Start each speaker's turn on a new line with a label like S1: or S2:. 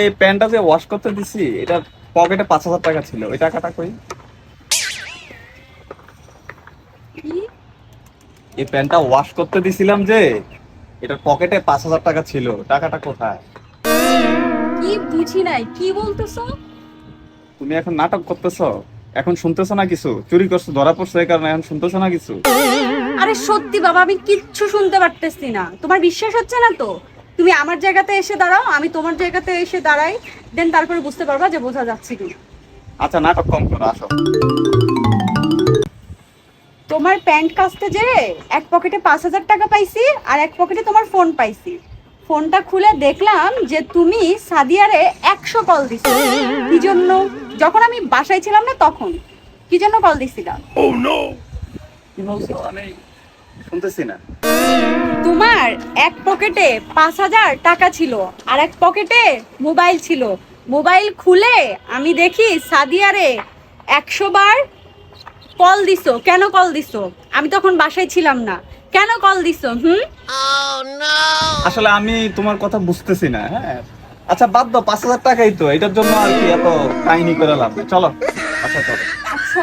S1: এই প্যান্টটা যে ওয়াশ করতে দিছি, এটা পকেটে 5,000 টাকা ছিল, ওই টাকাটা কই?
S2: কি?
S1: এই প্যান্টটা ওয়াশ করতে দিছিলাম যে, এটার পকেটে 5,000 টাকা ছিল, টাকাটা কোথায়?
S2: কি বুঝি নাই, কি বলতেছো?
S1: তুমি এখন নাটক করতেছো? এখন শুনতেছো না কিছু? চুরি করছো, ধরা পড়ছো, এই কারণে এখন শুনতেছো না কিছু?
S2: আরে সত্যি বাবা, আমি কিচ্ছু শুনতে পারতেছি না। তোমার বিশ্বাস হচ্ছে না তো? তুমি আমার জায়গাতে এসে দাঁড়াও, আমি তোমার জায়গাতে এসে দাঁড়াই, দেন তারপরে বুঝতে পারবা যে বোঝা যাচ্ছে কি।
S1: আচ্ছা, নাটক কম করো, আসো।
S2: তোমার প্যান্ট কাচতে যে এক পকেটে 5,000 টাকা পাইছি, আর এক পকেটে তোমার ফোন পাইছি। ফোনটা খুলে দেখলাম যে তুমি সাদিয়ারে 100 কল দিছো। কি জন্য? যখন আমি বাসায় ছিলাম না তখন কি জন্য কল দিছিলাম?
S1: কি বলছো? আমি শুনতেছি না।
S2: তোমার এক পকেটে 5,000 টাকা ছিল, আর এক পকেটে মোবাইল ছিল। মোবাইল খুলে আমি দেখি সাদিয়ারে 100 বার কল দিছো। কেন কল দিছো? আমি তখন বাসায় ছিলাম না। কেন কল দিছো?
S1: আসলে আমি তোমার কথা বুঝতেছি না, হ্যাঁ। আচ্ছা বাদ দাও, 5,000 টাকাই তো, এটার জন্য আর কি এত কাহিনী করে লাভ নেই। চলো, আচ্ছা চলো।
S2: আচ্ছা,